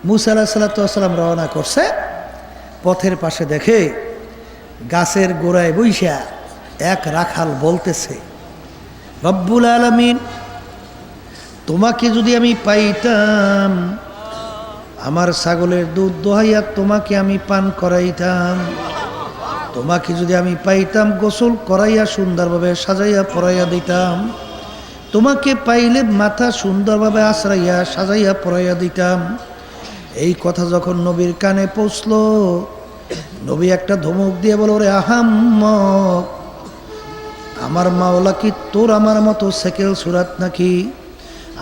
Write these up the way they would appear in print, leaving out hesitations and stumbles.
মুসা আলাইহিস সালাম রওনা করছে, পথের পাশে দেখে গাছের গোড়ায় বইসা এক রাখাল বলতেছে, রব্বুল আলামিন, তোমাকে যদি আমি পাইতাম, আমার ছাগলের দুধ দোহাইয়া তোমাকে আমি পান করাইতাম। তোমাকে যদি আমি পাইতাম, গোসল করাইয়া সুন্দরভাবে সাজাইয়া পরাইয়া দিতাম। তোমাকে পাইলে মাথা সুন্দরভাবে আশ্রাইয়া সাজাইয়া পরাইয়া দিতাম। এই কথা যখন নবীর কানে পৌঁছলো, নবী একটা ধমক দিয়ে বলো, রে আহাম্মক, আমার মাওলা কি তোর আমার মতো সেকেল সুরাত নাকি?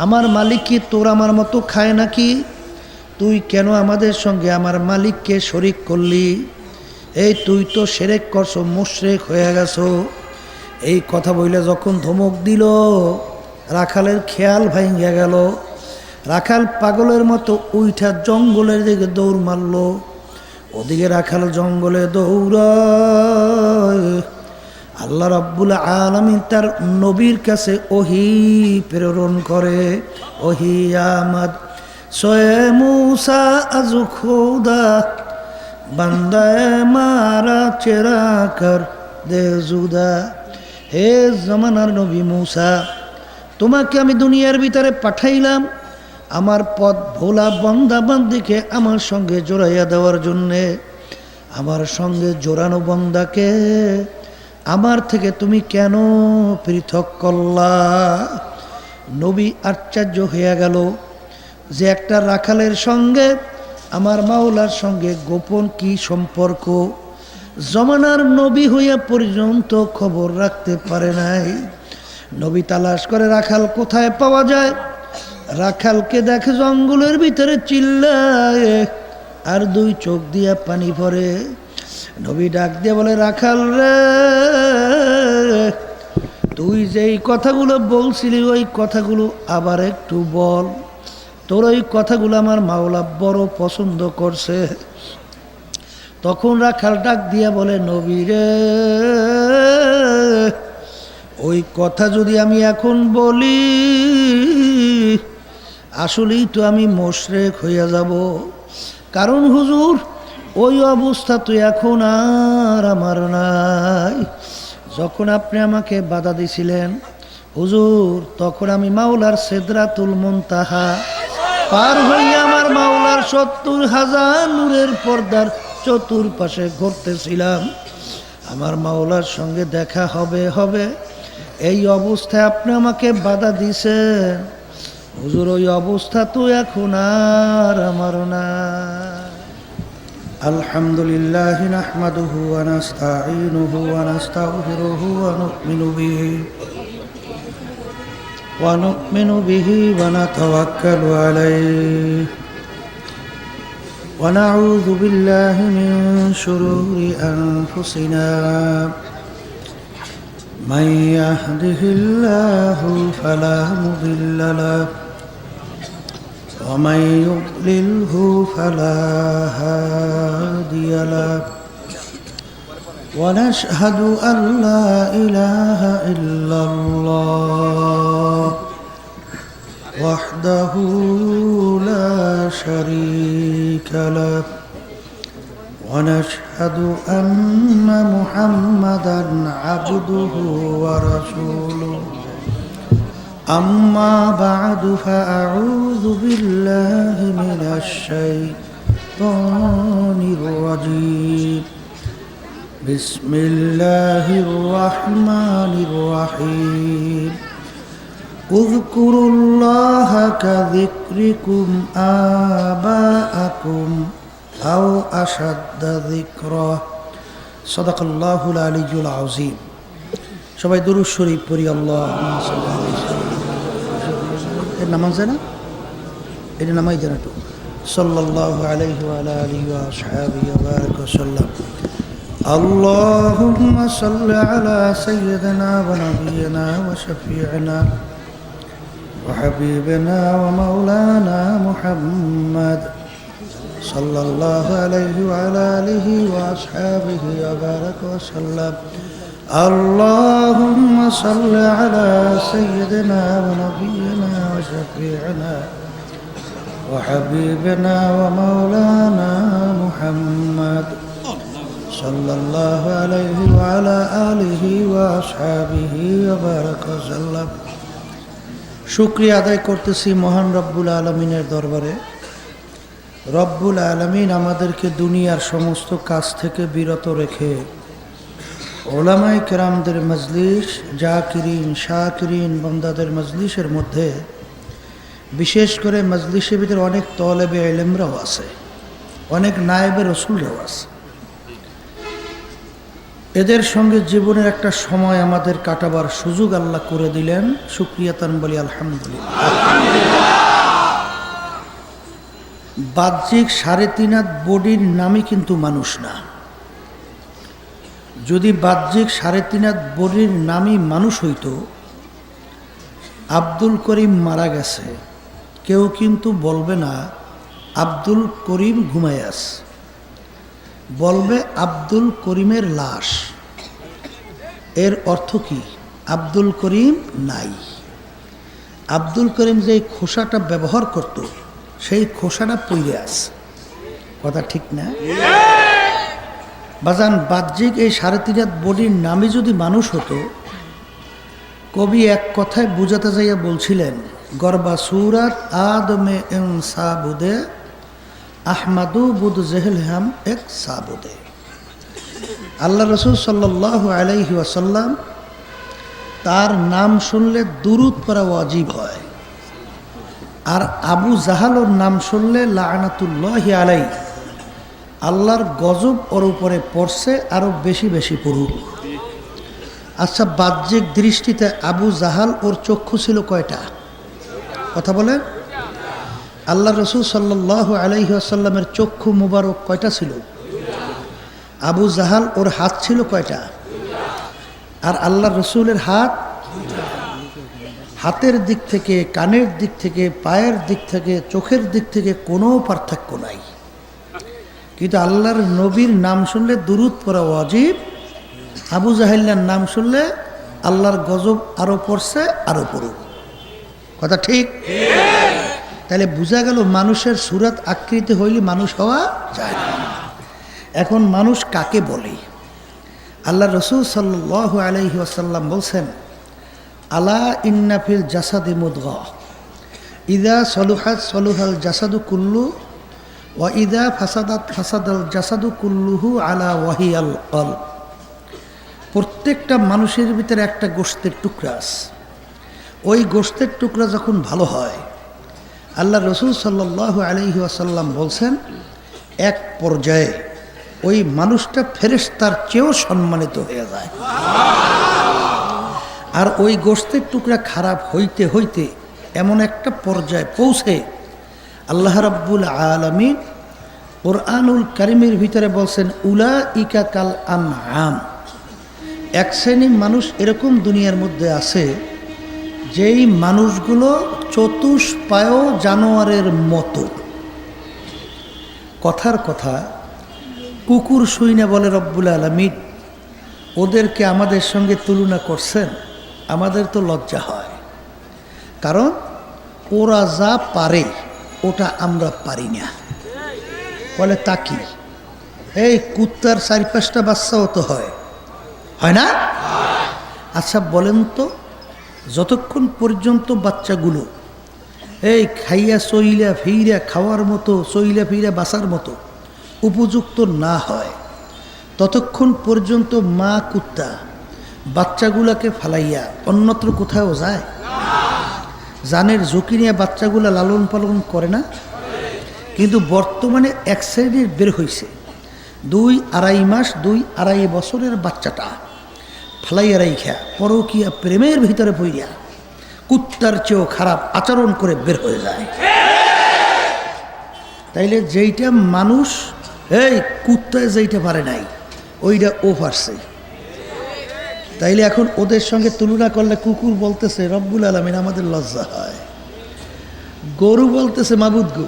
আমার মালিক কি তোর আমার মতো খায় নাকি? তুই কেন আমাদের সঙ্গে আমার মালিককে শরিক করলি? এই তুই তো শিরক করছো, মুশরিক হয়ে গেছো। এই কথা বইলে যখন ধমক দিল, রাখালের খেয়াল ভাঙিয়া গেল। রাখাল পাগলের মতো উইঠা জঙ্গলের দিকে দৌড় মারল। ওদিকে রাখাল জঙ্গলে দৌড়ায়। আল্লাহ রাব্বুল আলামিন তার নবীর কাছে ওহী প্রেরণ করে। ওহী আমাদ সোয়ে মুসা আজ খোদা বান্দায়ে মারা চেরা কর দে জুদা। হে জামানার নবী মুসা, তোমাকে আমি দুনিয়ার ভিতরে পাঠাইলাম আমার পথ ভোলা বান্দা বান্দিকে আমার সঙ্গে জোড়াইয়া দেওয়ার জন্যে। আমার সঙ্গে জোড়ানো বান্দাকে আমার থেকে তুমি কেন পৃথক করলা? নবী আশ্চর্য হইয়া গেল যে একটা রাখালের সঙ্গে আমার মাওলার সঙ্গে গোপন কি সম্পর্ক। জমানার নবী হইয়া পর্যন্ত খবর রাখতে পারে নাই। নবী তালাশ করে রাখাল কোথায় পাওয়া যায়। রাখালকে দেখে জঙ্গলের ভিতরে চিল্লায়, আর দুই চোখ দিয়া পানি পড়ে। নবী ডাক দিয়ে বলে, রাখাল রে, তুই যেই কথাগুলো বলছিলি ওই কথাগুলো আবার একটু বল। তোর ওই কথাগুলো আমার মাওলা বড় পছন্দ করছে। তখন রাখাল ডাক দিয়া বলে, নবী রে, ওই কথা যদি আমি এখন বলি আসলেই তো আমি মুশরিক হইয়া যাব। কারণ হুজুর, ওই অবস্থা তো এখন আর আমার নাই। যখন আপনি আমাকে বাধা দিছিলেন হুজুর, তখন আমি মাওলার সিদরাতুল মুনতাহা পার হইয়া আমার মাওলার ৭০,০০০ নূরের পর্দার চতুর্পাশে ঘুরতেছিলাম। আমার মাওলার সঙ্গে দেখা হবে হবে, এই অবস্থায় আপনি আমাকে বাধা দিছেন। হুজুর, ওই অবস্থা তো এখন আর আমার না। আলহামদুলিল্লাহ নাহমাদুহু ওয়া নাস্তাঈনুহু ওয়া নাস্তাগফিরুহু ওয়া নু'মিনু বিহি ওয়া নাতাওয়াক্কালু আলাইহি ওয়া নাউযু বিল্লাহি মিন শুরুরি আনফুসিনা মান ইয়াহদিহিল্লাহু ফালা মুদিল্লা লাহু ওয়া মান ইউদ্লিলহু ফালা হাদিয়া লাহু ওয়া নাশহাদু আন লা ইলাহা ইল্লাল্লাহ ওয়াহদাহু লা শারীকা লাহু ওয়া নাশহাদু আন্না মুহাম্মাদান আবদুহু ওয়া রাসূলুহু। أما بعد فأعوذ بالله من الشيطان الرجيم. بسم الله الرحمن الرحيم. اذكروا الله كذكركم آباءكم أو أشد ذكرا. صدق الله العلي العظيم. সবাই দুরূদ শরীফ পড়ি। আল্লাহুম্মা সাল্লি আলা এর নামাজ জানা, এটা নামাই জানা তো। সাল্লাল্লাহু আলাইহি ওয়া আলা আলিহি ওয়া আসহাবিহি ওয়া বারাকা ওয়া সাল্লাম। আল্লাহুম্মা সাল্লি আলা সাইয়্যিদিনা ওয়া নাবিয়িনা ওয়া শাফি'িনা ওয়া হাবিবিনা ওয়া মাওলানা মুহাম্মদ সাল্লাল্লাহু আলাইহি ওয়া আলা আলিহি ওয়া আসহাবিহি ওয়া বারাকা ওয়া সাল্লাম। اللهم صل على سيدنا ونبينا وشفيعنا وحبيبنا ومولانا محمد صلى الله عليه وعلى آله وأصحابه وبارك وسلم। শুকরিয়া আদায় করতেছি মহান রব্বুল আলমিনের দরবারে। রব্বুল আলমিন আমাদেরকে দুনিয়ার সমস্ত কাজ থেকে বিরত রেখে ওলামায়ে কেরামদের মজলিস, জাকিরিন শাকিরিন বান্দাদের মজলিসের মধ্যে, বিশেষ করে মজলিসের ভিতরে অনেক তলেবে ইলমরাও আছে, অনেক নায়েবে রসুলরাও আছে। এদের সঙ্গে জীবনের একটা সময় আমাদের কাটাবার সুযোগ আল্লাহ করে দিলেন। শুকরিয়া তান বলি আলহামদুলিল্লাহ। বাহ্যিক 3.5 হাত বডির নামই কিন্তু মানুষ না। যদি বাহ্যিক 3.5 হাত বডির নামই মানুষ হইতো, আব্দুল করিম মারা গেছে, কেউ কিন্তু বলবে না আব্দুল করিম ঘুমায় আছে, বলবে আব্দুল করিমের লাশ। এর অর্থ কি? আব্দুল করিম নাই। আব্দুল করিম যে খোসাটা ব্যবহার করত, সেই খোসাটা পইরে আছে। কথা ঠিক না? বাজান, বাহ্যিক এই 3.5 হাত বডির নামে যদি মানুষ হতো, কবি এক কথায় বুঝাতে যাইয়া বলছিলেন, গরবা সুরাত আদমে ইনসাবুদে আহমাদু বুদ জেহেল হাম এক সাবুদে। আল্লাহ রসুল সাল্লাল্লাহু আলাইহি ওয়াসাল্লাম, তার নাম শুনলে দুরূদ পড়া ওয়াজিব হয়। আর আবু জাহালোর নাম শুনলে লাআনাতুল্লাহি আলাইহি, আল্লাহর গজব ওর উপরে পড়ছে, আরো বেশি বেশি পড়ুক। আচ্ছা, বাহ্যিক দৃষ্টিতে আবু জাহাল ওর চক্ষু ছিল কয়টা? কথা বলেন। আল্লাহ রসুল সাল্লাল্লাহু আলাইহি ওয়াসাল্লামের চক্ষু মুবারক কয়টা ছিল? আবু জাহাল ওর হাত ছিল কয়টা? আর আল্লাহ রসুলের হাত, হাতের দিক থেকে, কানের দিক থেকে, পায়ের দিক থেকে, চোখের দিক থেকে কোনো পার্থক্য নাই। কিন্তু আল্লাহর নবীর নাম শুনলে দুরূদ পড়া ওয়াজিব, আবু জাহেলের নাম শুনলে আল্লাহর গজব আরো পড়ছে, আরো পড়ুক। কথা ঠিক? তাহলে বোঝা গেল মানুষের সুরাত আকৃতি হইলে মানুষ হওয়া যায় না। এখন মানুষ কাকে বলে? আল্লাহ রসুল সাল্লাল্লাহু আলাইহি ওয়াসাল্লাম বলছেন, আলা ইন্না ফিল জাসাদি মুদগা ইদা সলুহাত সলুহাল জাসাদু কুল্লু ওয়া ইদা ফাসাদাত ফাসাদাল জাসাদু কুল্লুহু আলা ওয়াহিয়াল কলব। প্রত্যেকটা মানুষের ভিতরে একটা গোশতের টুকরা আছে। ওই গোশতের টুকরা যখন ভালো হয়, আল্লাহ রসুল সাল্লাল্লাহু আলাইহি ওয়াসাল্লাম বলছেন, এক পর্যায়ে ওই মানুষটা ফেরেশতার চেয়েও সম্মানিত হয়ে যায়। আর ওই গোশতের টুকরা খারাপ হইতে হইতে এমন একটা পর্যায়ে পৌঁছে আল্লাহ রাব্বুল আলামিন কুরআনুল কারীমের ভিতরে বলছেন, উলাইকা কাল আনআম। এক শ্রেণীর মানুষ এরকম দুনিয়ার মধ্যে আছে, যেই মানুষগুলো চতুষ্পায় জানোয়ারের মতো। কথার কথা, কুকুর শুই না বলে রব্বুল আলামিন, ওদেরকে আমাদের সঙ্গে তুলনা করছেন। আমাদের তো লজ্জা হয়, কারণ ওরা যা পারে ওটা আমরা পারি না। বলে তা কি? এই কুত্তার 4-5টা বাচ্চাও তো হয়, হয় না? আচ্ছা বলেন তো, যতক্ষণ পর্যন্ত বাচ্চাগুলো এই খাইয়া চইলা ফিরা খাওয়ার মতো, চইলা ফিরা বাঁচার মতো উপযুক্ত না হয়, ততক্ষণ পর্যন্ত মা কুত্তা বাচ্চাগুলাকে ফালাইয়া অন্যত্র কোথাও যায়? জানের ঝুঁকি নিয়ে বাচ্চাগুলা লালন পালন করে না? কিন্তু বর্তমানে এক শ্রেণীর বের হয়েছে, 2-2.5 মাস 2-2.5 বছরের বাচ্চাটা ফালাইয়া রাইখা পরকীয়া প্রেমের ভিতরে পইয়া কুত্তার চেয়েও খারাপ আচরণ করে বের হয়ে যায়। তাইলে যেইটা মানুষ, এই কুত্তায় যেইটা পারে নাই, ওইটা ও পারছে। তাইলে এখন ওদের সঙ্গে তুলনা করলে কুকুর বলতেছে রব্বুল আলামিন, আমাদের লজ্জা হয়। গরু বলতেছে মাবুদ গো,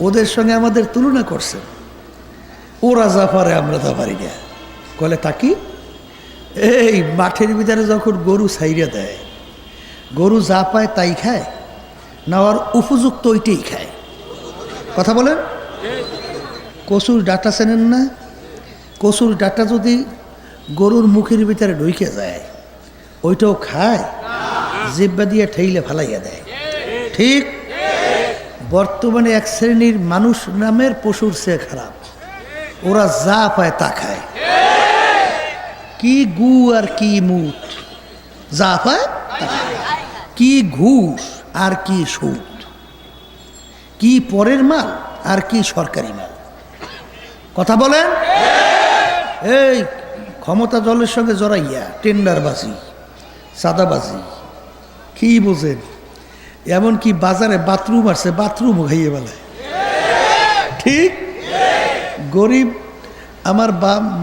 ওদের সঙ্গে আমাদের তুলনা করছে। ওরা যা পারে আমরা তা পারি না। কলে তাকি, এই মাঠের ভিতরে যখন গরু ছাইরা দেয়, গরু যা পায় তাই খায় না, আর উপযুক্ত ওইটাই খায়? কথা বলেন। কচুর ডাঁটা চেনেন না? কচুর ডাঁটা যদি গরুর মুখের ভিতরে ঢুকে যায় ওইটাও খায়, জিব্বা দিয়ে ঠেইলে ফালাইয়া দেয়। ঠিক বর্তমানে এক শ্রেণীর মানুষ নামের পশুর চেয়ে খারাপ, ওরা যা পায় তা খায়। কি গু আর কি মুট, যা পায় তা খায়। কি ঘুষ আর কি সুদ, কি পরের মাল আর কি সরকারি মাল। কথা বলেন। এই ক্ষমতা দলের সঙ্গে জড়াইয়া টেন্ডারবাজি, চাঁদাবাজি, কি বোঝেন? এমনকি বাজারে বাথরুম আসছে, বাথরুমও খাইয়ে বেলায়। ঠিক গরিব আমার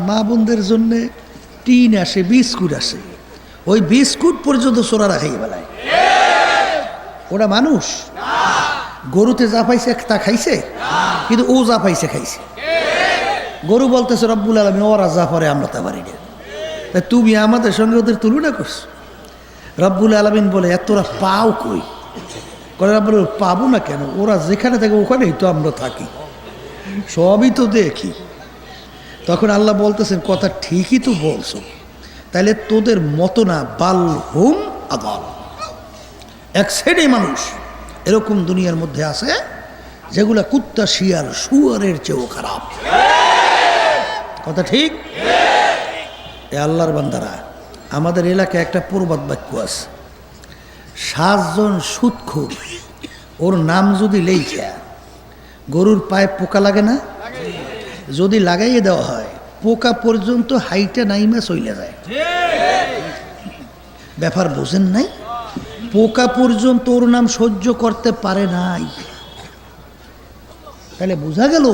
মা বোনদের জন্যে টিন আসে, বিস্কুট আসে, ওই বিস্কুট পর্যন্ত চোরারা খাইয়ে বেলায়। ওরা মানুষ? গরুতে যা পাইছে তা খাইছে, কিন্তু ও যা পাইছে খাইছে। গরু বলতেছে রব্বুল আলামিন ওরা যা পারে আমরা তা পারি না, তাই তুমি আমাদের সঙ্গে ওদের তুলনা করছো। রব্বুল আলামিন বলে এতরা পাও কই? করে রব্বুল পাবো না কেন? ওরা যেখানে থাকে ওখানেই তো আমরা থাকি, সবই তো দেখি। তখন আল্লাহ বলতেছেন কথা ঠিকই তো বলছো, তাইলে তোদের মতো না, বাল হুম আদাল। এক শ্রেণী মানুষ এরকম দুনিয়ার মধ্যে আছে যেগুলা কুত্তা, শিয়াল, শুয়ারের চেয়েও খারাপ। কথা ঠিক? এ আল্লাহর বান্দারা, আমাদের এলাকায় একটা প্রবাদ বাক্য আছে, 7 জন সুদখোর, ওর নাম যদি লেখা গরুর পায়ে পোকা লাগে না? যদি লাগাইয়ে দেওয়া হয় পোকা পর্যন্ত হাইটে নাইমা চলে যায়। ব্যাপার বোঝেন নাই? পোকা পর্যন্ত ওর নাম সহ্য করতে পারে নাই। তাহলে বোঝা গেল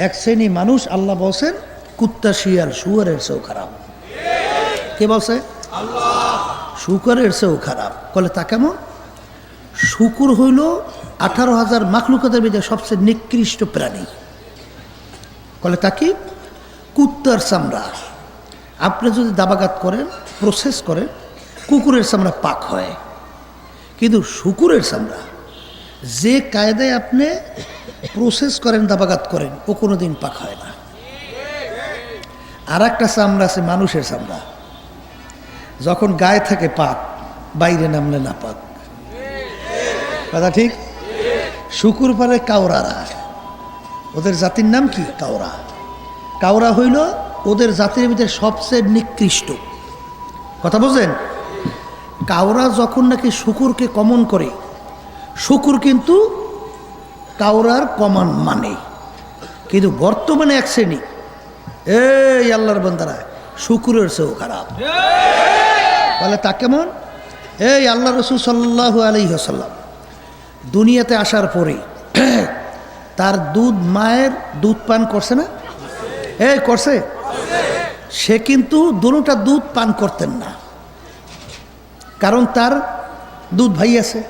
এক শ্রেণী মানুষ আল্লাহ বলছেন কুত্তা, শিয়াল, শুয়ারের চেয়েও খারাপ। কে বলছে? শুকরের চেয়েও খারাপ। বলে তা কেমন? শুকুর হইল 18,000 মাখলুকাতের ভিতরে সবচেয়ে নিকৃষ্ট প্রাণী। বলে তা কি? কুত্তার চামড়া আপনি যদি দাবাগাত করেন, প্রসেস করেন, কুকুরের চামড়া পাক হয়, কিন্তু শুকুরের চামড়া যে কায়দায় আপনি প্রসেস করেন, দাবাগাত করেন, ও কোনোদিন পাক হয় না। আর একটা চামড়া আছে মানুষের চামড়া, যখন গায়ে থাকে পাক, বাইরে নামলে না পাক। কথা ঠিক? শুকুর পারে কাউরারা, ওদের জাতির নাম কি? কাউরা। কাউরা হইল ওদের জাতির ভিতরে সবচেয়ে নিকৃষ্ট। কথা বুঝেন? কাউরা যখন নাকি শুকুরকে কমন করে, শুকুর কিন্তু কাউরার কমান মানে, কিন্তু বর্তমানে এক শ্রেণী, এই আল্লাহর বান্দারা, শুকুরের চেয়েও খারাপ। বলে তা কেমন? এই আল্লাহ রসুল সাল্লাল্লাহু আলাইহি ওয়াসাল্লাম দুনিয়াতে আসার পরে তার দুধ, মায়ের দুধ পান করছে না? এই করছে। সে কিন্তু দুটোটা দুধ পান করতেন না, কারণ তার দুধ ভাই আছে।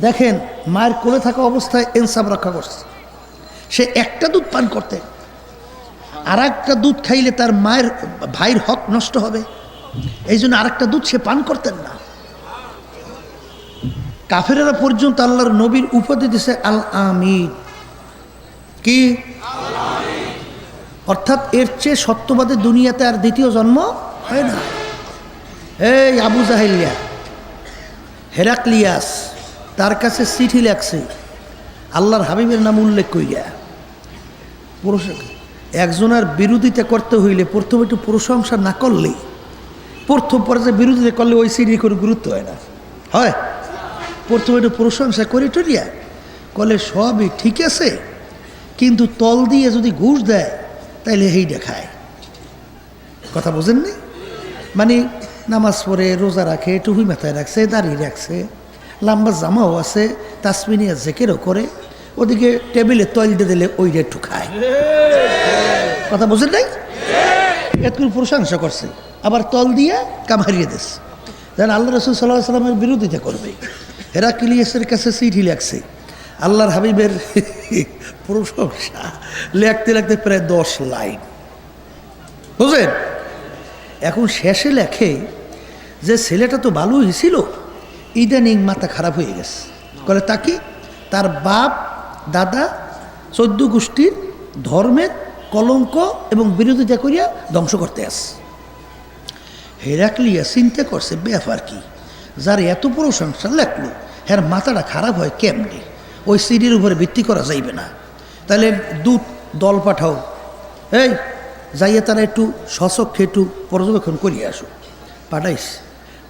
দেখেন মায়ের কোলে থাকা অবস্থায় ইনসাফ রক্ষা করছে, সে একটা দুধ পান করতে, আর একটা দুধ খাইলে তার মায়ের ভাইয়ের হক নষ্ট হবে, এই জন্য আরেকটা দুধ সে পান করতেন না। কাফেরেরা পর্যন্ত আল্লাহর নবীর উপাধি দিছে আল আমিন। কি? অর্থাৎ এর চেয়ে সত্যবাদী দুনিয়াতে আর দ্বিতীয় জন্ম হয় না। এই আবু জাহেলিয়া, হেরাক্লিয়াস তার কাছে চিঠি লেখছে আল্লাহর হাবিবের নাম উল্লেখ করিয়া। একজনের বিরোধিতা করতে হইলে প্রথমে একটু প্রশংসা না করলে, প্রথম পর্যায়ে বিরোধিতা করলে ওই চিঠি করে গুরুত্ব হয় না। হয় প্রথমে একটু প্রশংসা করি টরিয়া করলে সবই ঠিক আছে, কিন্তু তল দিয়ে যদি ঘুষ দেয় তাইলে এই দেখায়। কথা বোঝেননি? মানে নামাজ পড়ে, রোজা রাখে, টুপি মাথায় রাখছে, দাঁড়িয়ে রাখছে, লম্বা জামাও আছে, তাসমিনিয়া জেকেরও করে, ওদিকে টেবিলে তৈলটা দিলে ওইটা একটু খায়। কথা বোঝেন নাই? একটু প্রশংসা করছে, আবার তল দিয়ে কাম হারিয়ে দিচ্ছে। যেন আল্লাহ রসুল সাল্লাহ সাল্লামের বিরোধিতা করবে। হেরাক্লিয়াসের কাছে চিঠি লেখছে আল্লাহর হাবিবের প্রশংসা, লেখতে লেখতে প্রায় 10 লাইন। বুঝলেন? এখন শেষে লেখে যে ছেলেটা তো ভালোই ছিল, ইদানিং মাথা খারাপ হয়ে গেছে। বলে তা কি? তার বাপ দাদা 14 গোষ্ঠীর ধর্মের কলঙ্ক এবং বিরোধিতা করিয়া ধ্বংস করতে আস। হেরাক্লিয়া চিন্তা করছে ব্যাপার কি, যার এত প্রশংসা লেখলো হ্যাঁ মাথাটা খারাপ হয় কেমনি, ওই সিডির উপরে ভিত্তি করা যাইবে না, তাহলে দূত দল পাঠাও, এই যাইয়া তারা একটু সচক্ষে একটু পর্যবেক্ষণ করিয়ে আসো। পাঠাইস,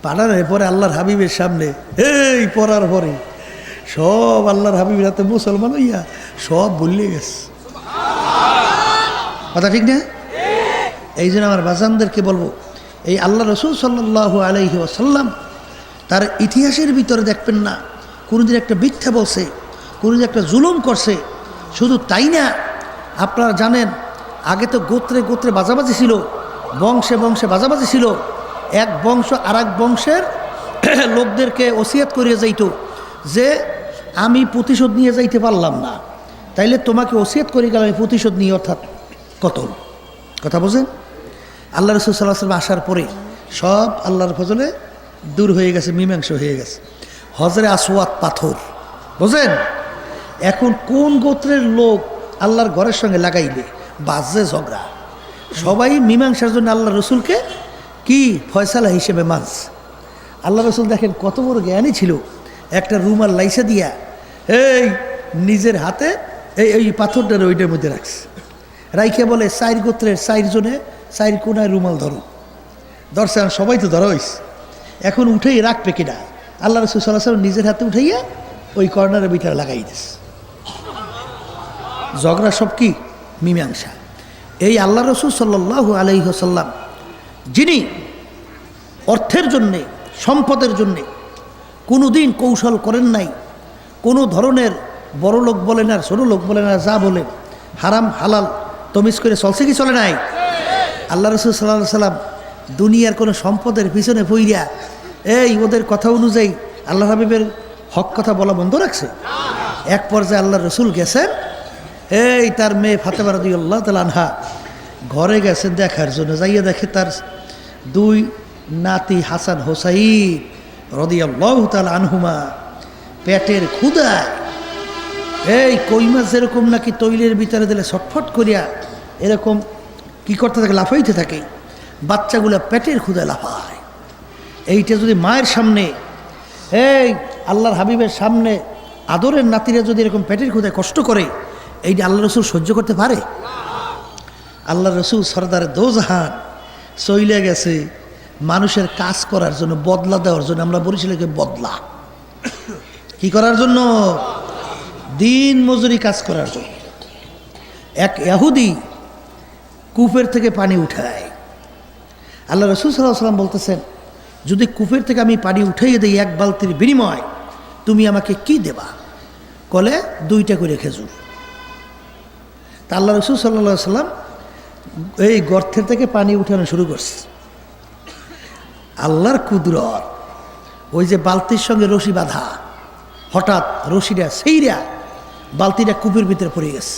পাঠানোর পরে আল্লাহর হাবিবের সামনে এই পড়ার পরে সব আল্লাহর হাবিবের হাতে মুসলমান হইয়া সব ভুলে গেছে। কথা ঠিক না? এই জন্য আমার বাজানদেরকে বলবো, এই আল্লাহ রসুল সাল্লাল্লাহু আলাইহি ওয়াসাল্লাম তার ইতিহাসের ভিতরে দেখবেন না কোনোদিন একটা মিথ্যা বলছে, কোনোদিন একটা জুলুম করছে। শুধু তাই না, আপনারা জানেন আগে তো গোত্রে গোত্রে বাজাবাজি ছিল, বংশে বংশে বাজাবাজি ছিল। এক বংশ আর এক বংশের লোকদেরকে ওসিয়াত করিয়ে যাইত যে আমি প্রতিশোধ নিয়ে যাইতে পারলাম না, তাইলে তোমাকে ওসিয়াত করে গেলাম প্রতিশোধ নিয়ে, অর্থাৎ কতল। কথা বোঝেন? আল্লাহ রসুল সাল্লাল্লাহু আলাইহি ওয়াসাল্লাম আসার পরে সব আল্লাহর ফজলে দূর হয়ে গেছে, মীমাংসা হয়ে গেছে। হজরে আসওয়াদ পাথর, বোঝেন? এখন কোন গোত্রের লোক আল্লাহর ঘরের সঙ্গে লাগাইলে বাজে ঝগড়া, সবাই মীমাংসার জন্য আল্লাহ রসুলকে কি ফয়সালা হিসেবে মানস। আল্লাহ রসুল দেখেন কত বড় জ্ঞানী ছিল, একটা রুমাল লাইসা দিয়া এই নিজের হাতে এই পাথরটার ওইটার মধ্যে রাখছে, রাইখে বলে 4 গোত্রের 4 জনে 4 কোনায় রুমাল ধরো। ধরছে, সবাই তো ধরা হয়েছে, এখন উঠেই রাখবে কিনা। আল্লাহ রসুল সাল্লাল্লাহু আলাইহি ওয়াসাল্লাম নিজের হাতে উঠাইয়া ওই কর্নারের ভিতরে লাগাই দিস। ঝগড়া সব কি মীমাংসা। এই আল্লাহ রসুল সাল্লাল্লাহু আলাইহি ওয়াসাল্লাম যিনি অর্থের জন্যে সম্পদের জন্যে কোনো দিন কৌশল করেন নাই, কোনো ধরনের বড় লোক বলেন আর ছোটো লোক বলেন আর যা বলেন হারাম হালাল তমিজ করে চলছে কি চলে নাই? আল্লাহ রসুল সাল্লাল্লাহু আলাইহি ওয়াসাল্লাম দুনিয়ার কোনো সম্পদের পিছনে পইরা এই ওদের কথা অনুযায়ী আল্লাহ হাবিবের হক কথা বলা বন্ধ রাখছে। এক পর্যায়ে আল্লাহ রসুল গেছেন, এই তার মেয়ে ফাতেমা রাদিয়াল্লাহু তাআলা আনহা ঘরে গেছেন দেখার জন্য, যাইয়া দেখে তার 2 নাতি হাসান হোসাইন রাদিয়াল্লাহু তাআলা আনহুমা পেটের ক্ষুধায় এই কই মাছ যেরকম নাকি তৈলের ভিতরে দিলে ছটফট করিয়া এরকম কি করতে থাকে, লাফাইতে থাকে, বাচ্চাগুলা পেটের ক্ষুধায় লাফায়। এইটা যদি মায়ের সামনে, এই আল্লাহর হাবিবের সামনে আদরের নাতিরা যদি এরকম পেটের ক্ষুধায় কষ্ট করে, এইটা আল্লাহ রসুল সহ্য করতে পারে? আল্লাহ রসুল সরদার দোজাহান চইলে গেছে মানুষের কাজ করার জন্য, বদলা দেওয়ার জন্য। আমরা বরিশালকে বদলা কি করার জন্য? দিন মজুরি কাজ করার জন্য। এক ইহুদি কূপের থেকে পানি উঠায়। আল্লাহ রসুল সাল্লাল্লাহু আলাইহি ওয়াসাল্লাম বলতেছেন, যদি কূপের থেকে আমি পানি উঠাইয়ে দিই 1 বালতির বিনিময়, তুমি আমাকে কি দেবা? কলে 2টা করে খেজুর। তা আল্লাহ রসুল সাল্লাল্লাহু আলাইহি ওয়াসাল্লাম এই গর্তের থেকে পানি উঠানো শুরু করছে। আল্লাহর কুদরত, ওই যে বালতির সঙ্গে রশি বাঁধা, হঠাৎ রশিটা সেইরা বালতিটা কূপের ভিতরে পড়ে গেছে।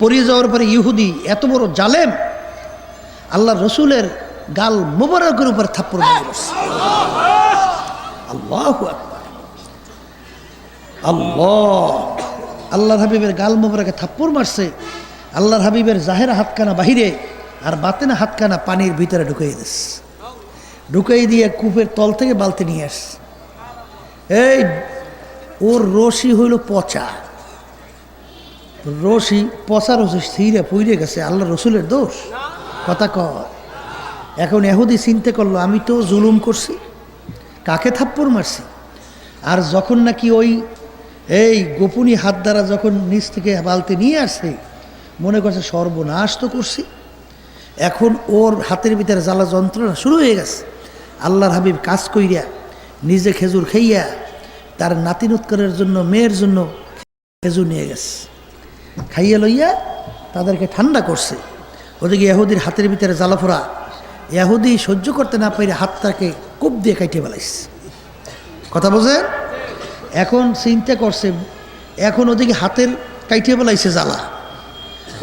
পড়ে যাওয়ার পরে ইহুদি এত বড় জালেম আল্লাহ রসুলের গাল মোবারকের উপর থাপ্পড় মেরে বসছে। আল্লাহু আকবার, আল্লাহ! আল্লাহর হাবিবের গাল মোবারকে থাপ্পড় মারছে। আল্লাহর হাবিবের জাহেরা হাতখানা বাহিরে আর বাতেনা হাতখানা পানির ভিতরে ঢুকিয়ে দিচ্ছে। ঢুকিয়ে দিয়ে কূপের তল থেকে বালতি নিয়ে আসছে। এই ওর রশি হইল পচা রশি, পচা রশি ছিঁড়ে পুড়ে গেছে। আল্লাহ রসুলের দোষ? কথা কয়। এখন এহুদি চিন্তা করলো, আমি তো জুলুম করছি, কাকে থাপ্পড় মারছি। আর যখন নাকি ওই এই গোপনী হাত দ্বারা যখন নিচ থেকে বালতি নিয়ে আসছে, মনে করছে সর্বনাশ তো করছি। এখন ওর হাতের ভিতরে জ্বালা যন্ত্রণা শুরু হয়ে গেছে। আল্লাহর হাবিব কাজ কইরা নিজে খেজুর খাইয়া তার নাতিনুৎকরের জন্য, মেয়ের জন্য খেজুর নিয়ে গেছে, খাইয়া লইয়া তাদেরকে ঠান্ডা করছে। ওদিকে ইহুদির হাতের ভিতরে জ্বালাফোড়া, ইহুদি সহ্য করতে না পারে হাতটাকে কোপ দিয়ে কাটিয়ে ফেলাইছে। কথা বোঝেন? এখন চিন্তা করছে, এখন ওদিকে হাতের কাটিয়ে ফেলাইছে জ্বালা,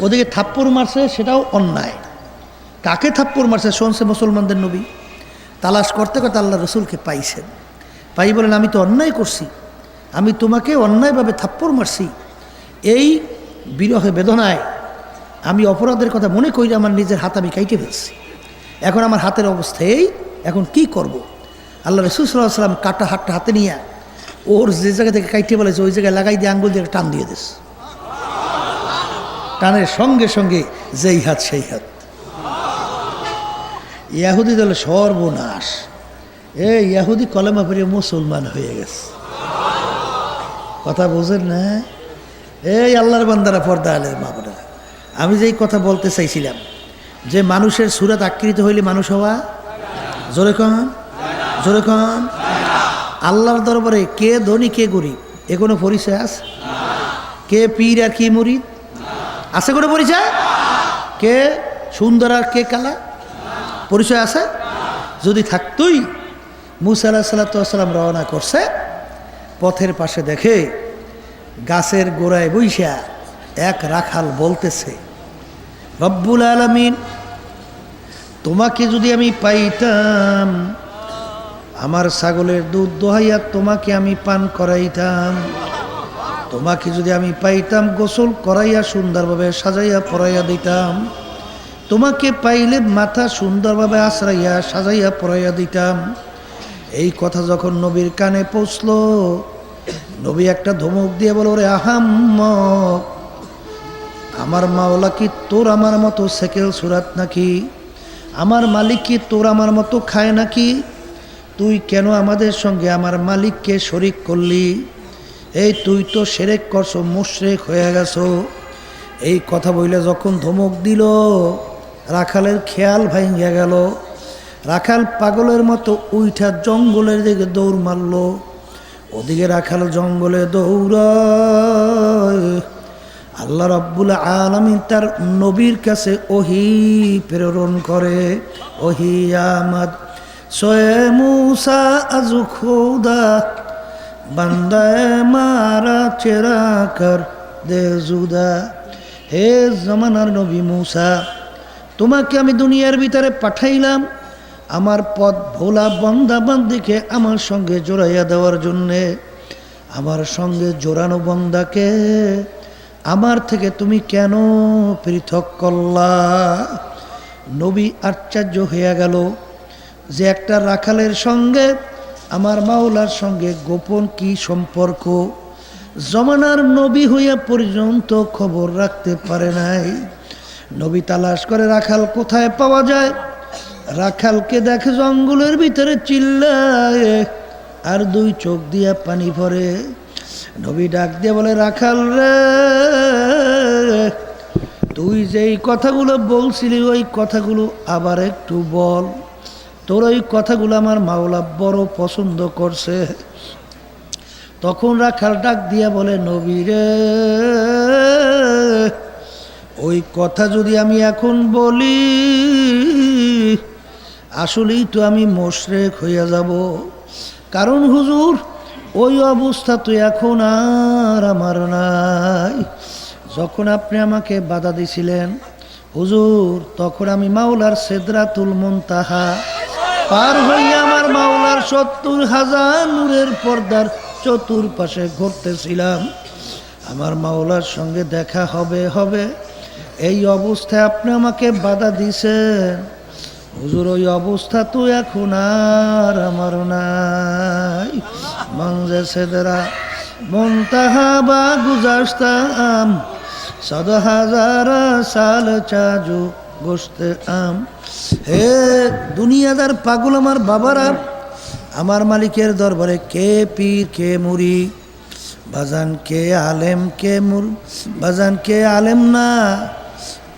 ওদিকে থাপ্পড় মারছে, সেটাও অন্যায়। কাকে থাপ্পড় মারছে শুনছে মুসলমানদের নবী। তালাশ করতে করতে আল্লাহ রসুলকে পাইছেন। পাই বলেন, আমি তো অন্যায় করছি, আমি তোমাকে অন্যায়ভাবে থাপ্পড় মারছি, এই বিরহে বেদনায় আমি অপরাধের কথা মনে করি আমার নিজের হাত আমি কাইটে ফেলছি। এখন আমার হাতের অবস্থা এই, এখন কি করব। আল্লাহ রাসূল সাল্লাল্লাহু আলাইহি ওয়াসাল্লাম কাটা হাতটা হাতে নিয়ে ওর যে জায়গা থেকে কাইটে বলেছে ওই জায়গায় লাগাই দিয়ে আঙ্গুল দিয়ে টান দিয়ে দিস। টানের সঙ্গে সঙ্গে যেই হাত সেই হাত। ইয়াহুদি দল সর্বনাশ। ইয়াহুদি কলেমা পড়ে মুসলমান হয়ে গেছে। কথা বোঝেন না? আল্লাহর বান্দারা, পর্দা আলের মা বোনেরা, আমি যেই কথা বলতে চাইছিলাম যে মানুষের সুরাত আকৃত হইলে মানুষ হওয়া, জোরে কন জোরে কন। আল্লাহর দরবারে কে ধনী কে গরিব এ কোনো পরিচয় আছে? কে পীর আর কে মুরিদ আছে কোনো পরিচয়? কে সুন্দর আর কে কালা পরিচয় আছে? যদি থাকতই মুসা আলাইহিস সালাম রওনা করছে, পথের পাশে দেখে গাছের গোড়ায় বইসা এক রাখাল বলতেছে, রব্বুল আলামিন, তোমাকে যদি আমি পাইতাম, আমার ছাগলের দুধ দোহাইয়া তোমাকে আমি পান করাইতাম। তোমাকে যদি আমি পাইতাম, গোসল করাইয়া সুন্দরভাবে সাজাইয়া পরাইয়া দিতাম। তোমাকে পাইলে মাথা সুন্দরভাবে আশ্রাইয়া সাজাইয়া পরাইয়া দিতাম। এই কথা যখন নবীর কানে পৌঁছলো, নবী একটা ধমক দিয়ে বলো, রে আহাম্মক, আমার মাওলা কি তোর আমার মতো সেকেল সুরাত নাকি? আমার মালিক কি তোর আমার মতো খায় নাকি? তুই কেন আমাদের সঙ্গে আমার মালিককে শরিক করলি? তুই তো শিরক করছো, মুশরিক হয়ে গেছো। এই কথা বইলে যখন ধমক দিল, রাখালের খেয়াল ভাঙিয়া গেল। রাখাল পাগলের মতো উইঠা জঙ্গলের দিকে দৌড় মারল। ওদিকে রাখাল জঙ্গলে দৌড়ায়। আল্লাহ রাব্বুল আলামিন তার নবীর কাছে ওহী প্রেরণ করে, ওহী আমাদ সোয়ে মুসা আজু খোদা বান্দায়ে মারা চেরা কর দে জুদা। হে জামানার নবী মুসা, তোমাকে আমি দুনিয়ার ভিতরে পাঠাইলাম আমার পথ ভোলা বন্দা বান্দিকে আমার সঙ্গে জোড়াইয়া দেওয়ার জন্যে। আমার সঙ্গে জোড়ানো বন্দাকে আমার থেকে তুমি কেন পৃথক করলা? নবী আশ্চর্য হইয়া গেল যে একটা রাখালের সঙ্গে আমার মাওলার সঙ্গে গোপন কি সম্পর্ক। জমানার নবী হইয়া পর্যন্ত খবর রাখতে পারে নাই। নবী তালাশ করে রাখাল কোথায় পাওয়া যায়। রাখালকে দেখে জঙ্গলের ভিতরে চিল্লায় আর দুই চোখ দিয়া পানি ভরে। নবী ডাক দিয়ে বলে, রাখাল রে, তুই যেই কথাগুলো বলছিলি ওই কথাগুলো আবার একটু বল। তোর ওই কথাগুলো আমার মাওলা বড় পছন্দ করছে। তখন রাখাল ডাক দিয়া বলে, নবী রে, ওই কথা যদি আমি এখন বলি আসলেই তো আমি মুশরিক হইয়া যাব। কারণ হুজুর, ওই অবস্থা তো এখন আর আমার নাই। যখন আপনি আমাকে বাধা দিছিলেন হুজুর, তখন আমি মাওলার সিদরাতুল মুনতাহা পার হইয়া আমার মাওলার ৭০,০০০ নূরের পর্দার চতুর্পাশে ঘুরতেছিলাম। আমার মাওলার সঙ্গে দেখা হবে হবে, এই অবস্থায় আপনি আমাকে বাধা দিছেন। হুজুর, ওই অবস্থা তো এখন আর আমার নাই। মঞ্জে সেদরা মুনতাহা বা গুজারতাম ১০০০০ সাল চাজু গোশতে আম। হে দুনিয়াদার পাগল আমার বাবারা, আমার মালিকের দরবারে কে পীর কে মুরি, বাজান কে আলেম কে বাজান কে আলেম না,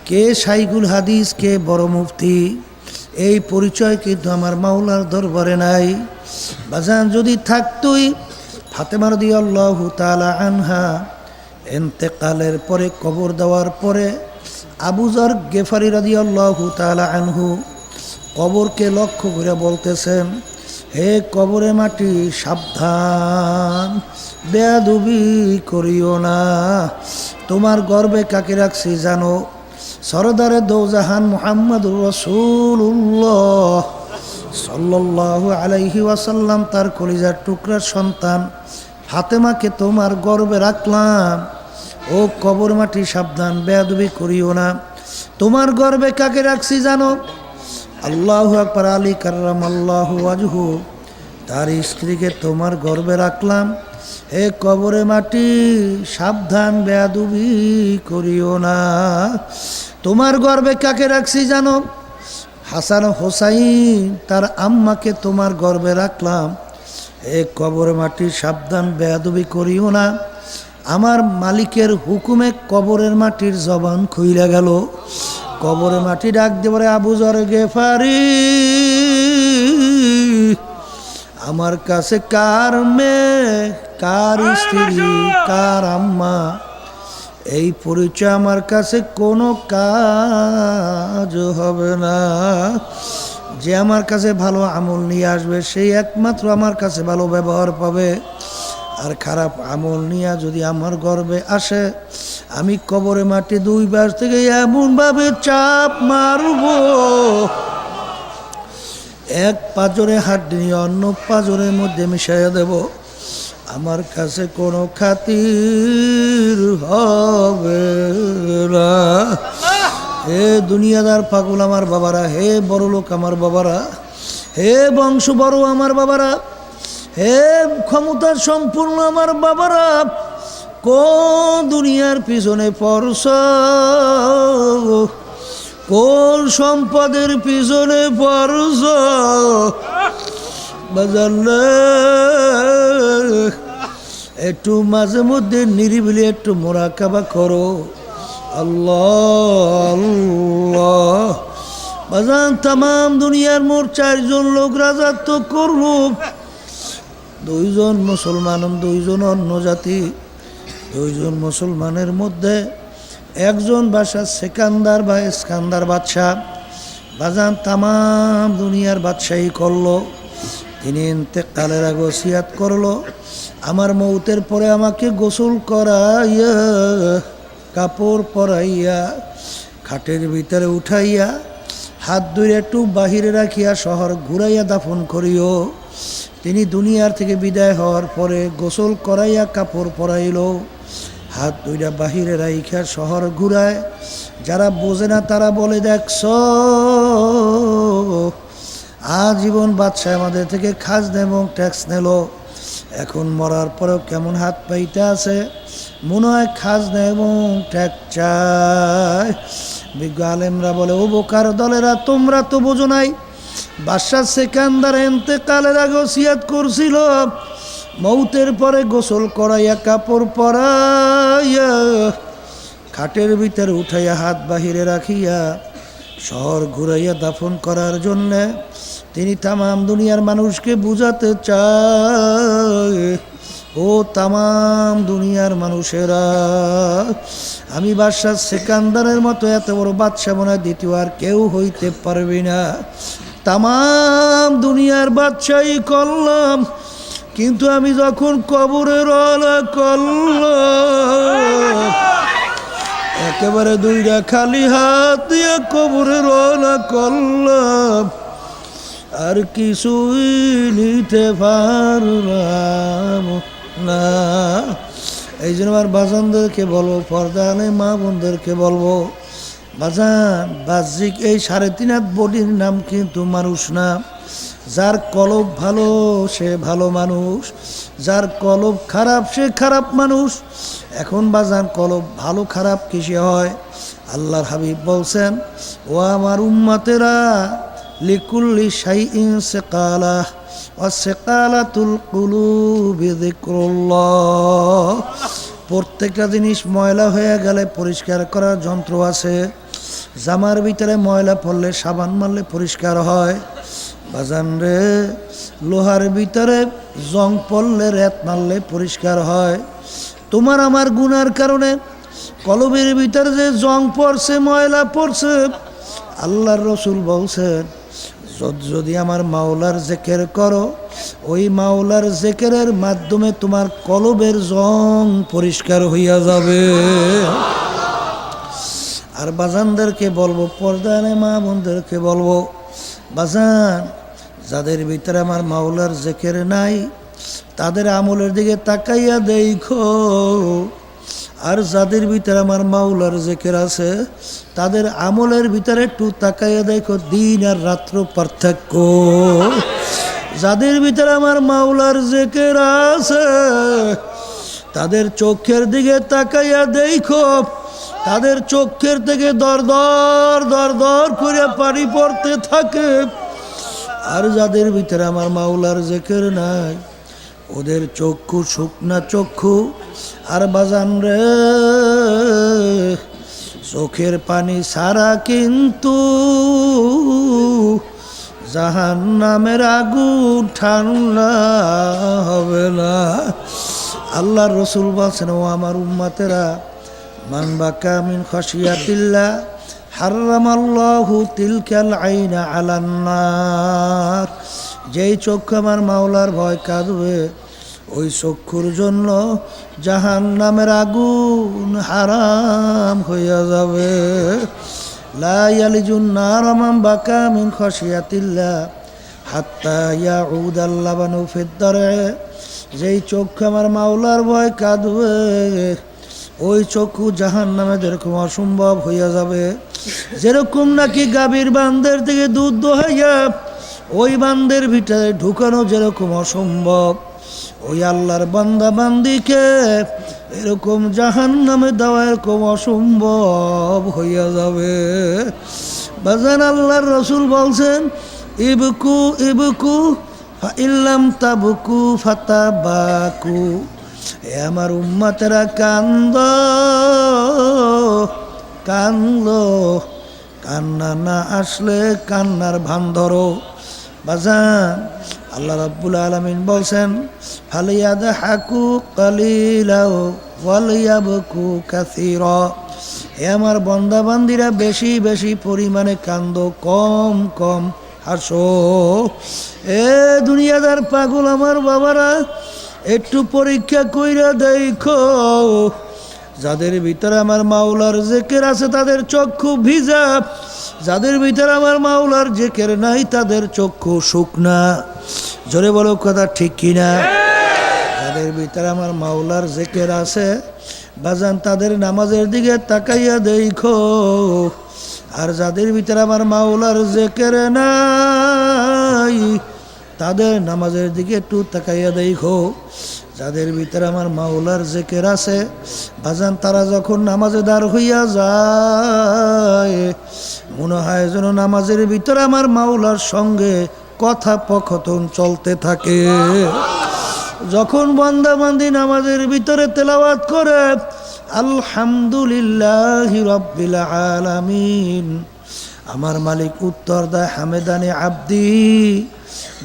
কে শাইখুল হাদিস কে বড় মুফতি, এই পরিচয় কিন্তু আমার মাওলার দরবারে নাই। বাজান যদি থাকতই, ফাতেমা রাদিয়াল্লাহু তাআলা আনহা ইন্তেকালের পরে, কবর দেওয়ার পরে আবু যর গেফারি রাদিয়াল্লাহু তাআলা আনহু কবরকে লক্ষ্য করে বলতেছেন, হে কবরে মাটি, সাবধান, বেয়াদবি করিও না। তোমার গর্বে কাকে রাখছি জানো? সরদারে দৌজাহান মুহাম্মদুর রাসূলুল্লাহ সাল্লাল্লাহু আলাইহি ওয়াসাল্লাম, তার কলিজার টুকরার সন্তান ফাতেমাকে তোমার গর্বে রাখলাম, ও কবর মাটি সাবধান, বেয়াদবি করিও না। তোমার গর্বে কাকে রাখছি জানো? আল্লাহু আকবার, আলী কাররামাল্লাহু ওয়াজহু, তার স্ত্রীকে তোমার গর্বে রাখলাম, হে কবরে মাটি সাবধান, বেয়াদবি করিও না। তোমার গর্বে কাকে রাখছি জানো? হাসান হোসাইন তার আম্মাকে তোমার গর্বে রাখলাম, হে কবরে মাটি সাবধান, বেয়াদবি করিও না। আমার মালিকের হুকুমে কবরের মাটির জবান খুইলা গেল। কবরের মাটি ডাক দেবরে, আবু যর গেফারি, আমার কাছে কার মেয়ে, কার স্ত্রী, কার আম্মা, এই পরিচয় আমার কাছে কোনো কাজ হবে না। যে আমার কাছে ভালো আমল নিয়ে আসবে সেই একমাত্র আমার কাছে ভালো ব্যবহার পাবে। আর খারাপ আমল নিয়ে যদি আমার গর্বে আসে, আমি কবরে মাটি দুই পাশ থেকে এমনভাবে চাপ মারব, এক পাঁজরে হাড্ডি নিয়ে অন্য পাঁজরের মধ্যে মিশাইয়া দেব। আমার কাছে কোনো খাতির হবে না। হে দুনিয়াদার পাগল আমার বাবারা, হে বড় লোক আমার বাবারা, হে বংশ বড় আমার বাবারা, হে ক্ষমতা সম্পূর্ণ আমার বাবারা, কোন দুনিয়ার পিছনে পড়ছ, কোন সম্পদের পিছনে পড়ছ, বাজারে একটু মাঝে মধ্যে নিরিবিলি একটু মোরাকাবা করো। আল্লাহ আল্লাহ। বাজান তাম দুনিয়ার মোট 4 জন লোক রাজত্ব করল, 2 জন মুসলমান, 2 জন অন্য জাতি। 2 জন মুসলমানের মধ্যে একজন বাদশা সেকান্দার বা ইস্কান্দার বাদশাহ। বাজান তাম দুনিয়ার বাদশাহী করলো। তিনি ইন্তেকালের আগে ওসিয়াত করলো, আমার মৌতের পরে আমাকে গোসল করাইয়া, কাপড় পরাইয়া, খাটের ভিতরে উঠাইয়া, হাত ধরে একটু বাহিরে রাখিয়া শহর ঘুরাইয়া দাফন করিও। তিনি দুনিয়ার থেকে বিদায় হওয়ার পরে গোসল করাইয়া কাপড় পরাইল, হাত দুইটা বাহিরে রাইখা শহর ঘুরায়। যারা বোঝে না তারা বলে, দেখছ আজীবন বাদশাহ আমাদের থেকে খাজনা এবং ট্যাক্স নিল, এখন মরার পরেও কেমন হাত পাইতে আছে, মনে হয় খাজনা এবং ট্যাক্স চায়। বিজ্ঞ আলেমরা বলে, ও বোকার দলেরা, তোমরা তো বোঝো নাই, বাদশা সেকান্দার ইন্তেকালের আগে ওসিয়াত করছিল, মৌতের পরে গোসল করাইয়া, কাপড় পরাইয়া, খাটের ভিতরে উঠাইয়া, হাত বাহিরে রাখিয়া শহর ঘুরাইয়া দাফন করার জন্যে। তিনি তাম দুনিয়ার মানুষকে বুঝাতে চায়, ও তাম দুনিয়ার মানুষেরা, আমি বাদশা সেকান্দারের মতো এত বড় বাদশা মনে হয় দ্বিতীয় আর কেউ হইতে পারবি না। তাম দুনিয়ার বাদশাহী করলাম, কিন্তু আমি যখন কবরে রওনা করলাম, একেবারে 2টা খালি হাত দিয়ে কবরে রওনা করলাম, আর কিছুই নিতে পারলাম না। এই জন্য আমার বাজানদেরকে বলবো, পর্দানে মা বোনদেরকে বলবো, বাজান বাহ্যিক এই 3.5 হাত বডির নাম কিন্তু মানুষ না। যার কলব ভালো সে ভালো মানুষ, যার কলব খারাপ সে খারাপ মানুষ। এখন বাজান কলব ভালো খারাপ কিসে হয়? আল্লাহর হাবিব বলছেন, ও আমার উম্মতেরা, লিকুল্লি শাইইন সিকালা ওয়া সিকালাতুল কুলুবি যিকরুল্লাহ। প্রত্যেকটা জিনিস ময়লা হয়ে গেলে পরিষ্কার করার যন্ত্র আছে। জামার ভিতরে ময়লা পড়লে সাবান মারলে পরিষ্কার হয়। বাজান রে, লোহার ভিতরে জং পড়লে রেত মারলে পরিষ্কার হয়। তোমার আমার গুনার কারণে কলবের ভিতরে যে জং পড়ছে, ময়লা পড়ছে, আল্লাহর রসুল বলছেন, যদি আমার মাওলার জিকির করো, ওই মাওলার জিকিরের মাধ্যমে তোমার কলবের জং পরিষ্কার হইয়া যাবে। আর বাজানদেরকে বলবো, পর্দানে মা বোনদেরকে বলবো, বাজান যাদের ভিতরে আমার মাওলার জিকির নাই, তাদের আমলের দিকে তাকাইয়া দেখো, আর যাদের ভিতরে আমার মাওলার জিকির আছে তাদের আমলের ভিতরে একটু তাকাইয়া দেখো, দিন আর রাত্র পার্থক্য। যাদের ভিতরে আমার মাওলার জিকির আছে তাদের চোখের দিকে তাকাইয়া দেখো, তাদের চোখের থেকে দর দর দর দর করে পানি পড়তে থাকে। আর যাদের ভিতরে আমার মাওলার জিকির নাই ওদের চক্ষু শুকনা চক্ষু। আর বাজান রে, চোখের পানি সারা কিন্তু জাহান্নামের আগুন ঠান্ডা হবে না। আল্লাহর রাসূল বলেছেন, ও আমার উম্মতেরা, মান বাকা মিন খাশিয়াতিল্লাহ হারামাল্লাহু তিলকাল আইনা আলান নার। যেই চক্ষু আমার মাওলার ভয় কাঁদবে ওই চক্ষুর জন্য জাহান্নামের আগুন হারাম হইয়া যাবে। লা ইয়ালিজুন নার মান বাকা মিন খাশিয়াতিল্লাহ হাত্তা ইয়াউদাল লাবানু ফিদ দার'i। যেই চক্ষু আমার মাওলার ভয় কাঁদবে ওই চক্ষু জাহান্নামে যেরকম অসম্ভব হইয়া যাবে। যেরকম নাকি গাভীর বান্দের থেকে দুধ দোহাইয়া ওই বান্দের ভিতরে ঢুকানো যেরকম অসম্ভব, ওই আল্লাহর বান্দা বান্দিকে এরকম জাহান্নামে দেওয়া এরকম অসম্ভব হইয়া যাবে। বাজান, আল্লাহর রাসূল বলছেন, ইবকু ইবকু ফাইল্লাম তাবকু ফাতাবাকু। এ আমার উম্মতেরা, কান্দ কান্দ, কান্না না আসলে কান্নার ভান ধরো। বাজান, আল্লাহ রাব্বুল আলামিন বলছেন, ফালিয়াদহাকু কালিলা ওয়ালিয়াবকু কাসীরা। হে আমার বান্দা বান্দিরা, বেশি বেশি পরিমাণে কান্দ, কম কম হাসো। এ দুনিয়াদার পাগল আমার বাবারা, একটু পরীক্ষা কইরা দেখো, যাদের ভিতরে আমার মাওলার জিকির আছে তাদের চক্ষু ভিজা, যাদের ভিতরে আমার মাওলার জিকির নাই তাদের চক্ষু শুকনা। জোরে বলো কথা ঠিক কিনা? যাদের ভিতরে আমার মাওলার জিকির আছে বাজান তাদের নামাজের দিকে তাকাইয়া দেখো, আর যাদের ভিতরে আমার মাওলার জিকির নাই তাদের নামাজের দিকে একটু তাকাইয়া দেখো। যাদের ভিতরে আমার মাওলার জিকির আছে বাজান, তারা যখন নামাজে দাঁড় হইয়া যায় মনে হয় যেন নামাজের ভিতরে আমার মাওলার সঙ্গে কথোপকথন চলতে থাকে। যখন বান্দা বান্দি নামাজের ভিতরে তেলাওয়াত করে আলহামদুলিল্লাহি রাব্বিল আলামিন, আমার মালিক উত্তর দেয়, হামেদানি আব্দি,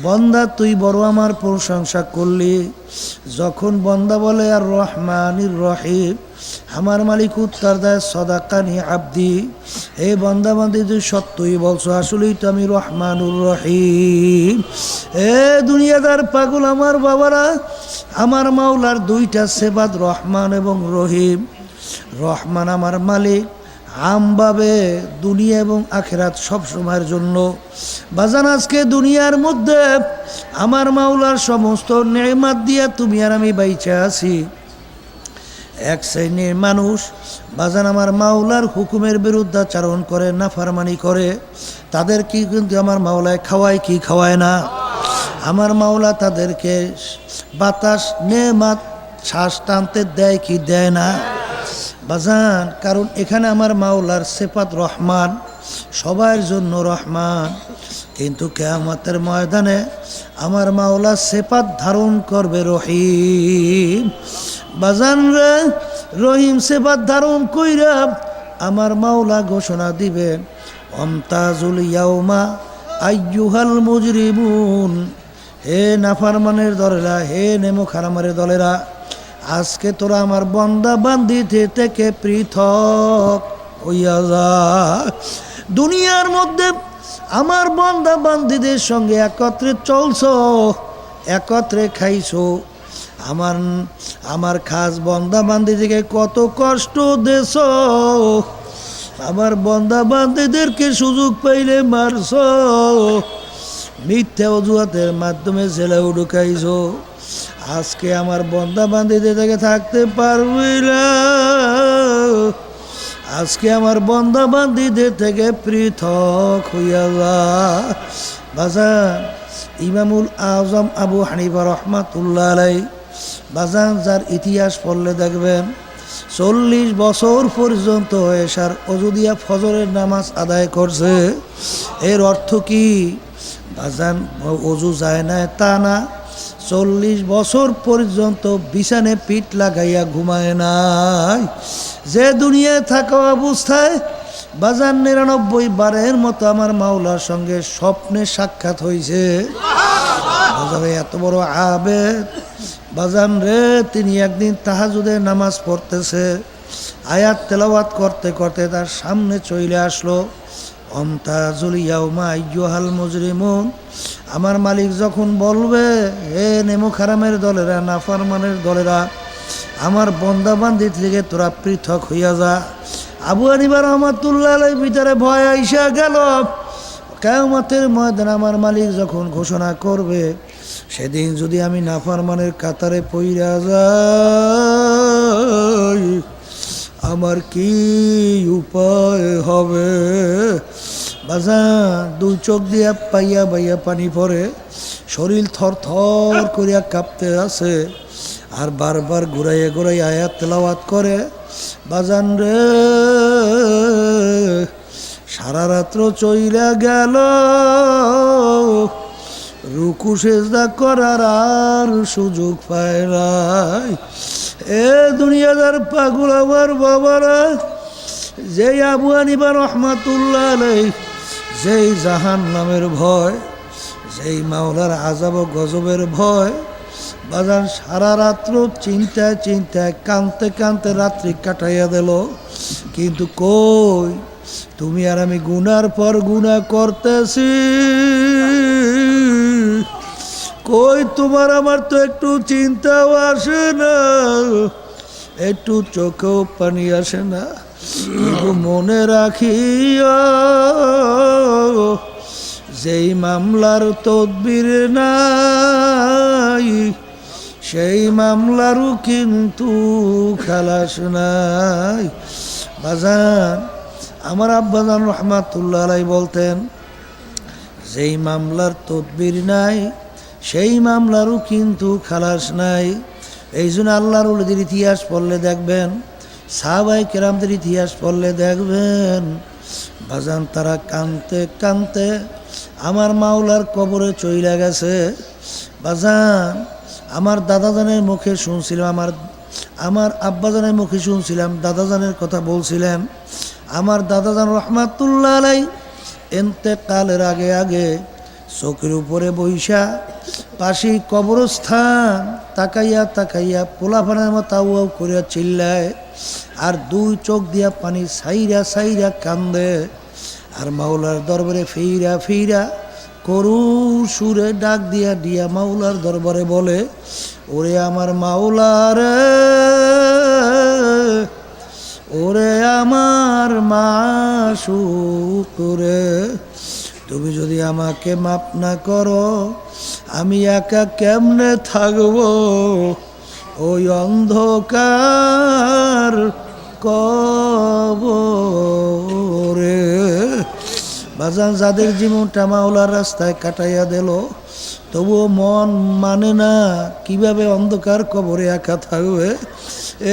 বন্দা তুই বড় আমার প্রশংসা করলি। যখন বন্দা বলে আর রহমানির রহিম, আমার মালিক উত্তর দেয়, সদাকানি আব্দি, এই বন্দা বান্দি তুই সত্যই বলছো, আসলেই তো আমি রহমানুর রহিম। এ দুনিয়াদার পাগল আমার বাবারা, আমার মাওলার দুইটা সেবাদ, রহমান এবং রহিম। রহমান আমার মালিক আমভাবে দুনিয়া এবং আখেরাত সব সময়ের জন্য। বাজান, আজকে দুনিয়ার মধ্যে আমার মাওলার সমস্ত নেয়ামত দিয়া তুমি আর আমি বাইচা আছি। এক শ্রেণীর মানুষ বাজান আমার মাওলার হুকুমের বিরুদ্ধাচারণ করে, নাফরমানি করে, তাদের কি কিন্তু আমার মাওলায় খাওয়ায় কি খাওয়ায় না? আমার মাওলা তাদেরকে বাতাস নেয়ামত শ্বাস টানতে দেয় কি দেয় না? বাজান, কারণ এখানে আমার মাওলার সিফাত রহমান, সবার জন্য রহমান, কিন্তু কিয়ামতের ময়দানে আমার মাওলা সিফাত ধারণ করবে রহিম। বাজান রে, রহিম সিফাত ধারণ কইরা আমার মাওলা ঘোষণা দিবেন, আমতাজুল ইয়াউমা আইয়ুহাল মুজরিমুন। হে নাফরমানের দলেরা, হে নেমুখ হারামের দলেরা, আজকে তোরা আমার বান্দা বান্দিতে থেকে পৃথক হইয়া যা। দুনিয়ার মধ্যে আমার বান্দা বান্দিদের সঙ্গে একত্রে চলছো, একত্রে খাইছো, আমার খাস বান্দা বান্দিদেরকে কত কষ্ট দেছ, আমার বান্দা বান্দিদেরকে সুযোগ পাইলে মারছো, মিথ্যা অজুহাতের মাধ্যমে জেলেও ঢুকাইছো। আজকে আমার বন্দা বান্দিদের থেকে থাকতে পারবি না, আজকে আমার বন্দা বান্দিদের থেকে পৃথক হইয়া যা। বাজান ইমামুল আজম আবু হানিফা রহমাতুল্লাহ আলাই বাজান, যার ইতিহাস পড়লে দেখবেন 40 বছর পর্যন্ত এশার অজু দিয়া ফজরের নামাজ আদায় করছে। এর অর্থ কি বাজান? অজু যায় না তা না, 40 বছর পর্যন্ত বিছানে পিঠ লাগাইয়া ঘুমায় নাই। যে দুনিয়ায় থাকা অবস্থায় বাজান 99 বারের মতো আমার মাওলার সঙ্গে স্বপ্নে সাক্ষাৎ হয়েছে। বাজারে এত বড় আবেদ বাজান রে, তিনি একদিন তাহাজ্জুদের নামাজ পড়তেছে, আয়াত তেলাওয়াত করতে করতে তার সামনে চলে আসলো অমতাজুল ইয়াউমা আইয়ুহাল মুজরিমুন। আমার মালিক যখন বলবে, হে নেমুখ হারামের দলেরা, নাফরমানের দলেরা, আমার বন্দাবান্দি থেকে তোরা পৃথক হইয়া যা। আবু হানিফা রহমাতুল্লাহ আলাইহির ভিতরে ভয় আইসা গেল। কিয়ামতের ময়দানে আমার মালিক যখন ঘোষণা করবে, সেদিন যদি আমি নাফরমানের কাতারে পইরা যাই, আমার কি উপায় হবে? বাজান 2 চোখ দিয়া পাইয়া বাইয়া পানি পড়ে, শরীর থর থর করিয়া কাঁপতে আছে, আর বারবার ঘুরাইয়া ঘুরাইয়া আয়াত তেলাওয়াত করে। বাজান রে, সারা রাত্র চইলা গেল, রুকু সেজদা করার আর সুযোগ পায় নাই। এ দুনিয়াদার পাগল আমার বাবারা, যেই আবু হানিফা রহমাতুল্লাহ আলাইহি যেই জাহান্নামের ভয়, যেই মাওলার আযাব ও গজবের ভয়, বাজান সারা রাত্র চিন্তায় চিন্তায় কাঁদতে কাঁদতে রাত্রি কাটাইয়া দিল। কিন্তু কই, তুমি আর আমি গুনার পর গুনাহ করতেছি, কই তোমার আমার তো একটু চিন্তাও আসে না, একটু চোখেও পানি আসে না। কিন্তু মনে রাখিয়া, যেই মামলার তদবির নাই, সেই মামলারও কিন্তু খালাস নাই। বাজান আমার আব্বাজান রহমাতুল্লাহ আলাইহি বলতেন, যেই মামলার তদবির নাই, সেই মামলারও কিন্তু খালাস নাই। এই জন্য আল্লাহর ওলিদের ইতিহাস পড়লে দেখবেন, সাহাবায়ে কেরামদের ইতিহাস পড়লে দেখবেন, বাজান তারা কাঁদতে কাঁদতে আমার মাওলার কবরে চইলা গেছে। বাজান আমার দাদাজানের মুখে শুনছিলাম, আমার আব্বাজানের মুখে শুনছিলাম, দাদাজানের কথা বলছিলেন। আমার দাদাজান রহমাতুল্লাহ আলাইহি ইন্তেকালের আগে আগে চোখের উপরে বইসা পাশেই কবরস্থান তাকাইয়া তাকাইয়া পোলাপানের মতো আউ আউ করিয়া চিল্লায়, আর 2 চোখ দিয়া পানি সাইরা সাইরা কান্দে, আর মাওলার দরবারে ফিরা ফিরা করুণ সুরে ডাক দিয়া দিয়া মাওলার দরবারে বলে, ওরে আমার মাওলারে, ওরে আমার মাশউক রে, তুমি যদি আমাকে মাপ না করো, আমি একা কেমনে থাকবো ওই অন্ধকার কবরে? বাজান যাদের জীবনটা মাওলার রাস্তায় কাটাইয়া দিল, তবুও মন মানে না কিভাবে অন্ধকার কবরে একা থাকবে।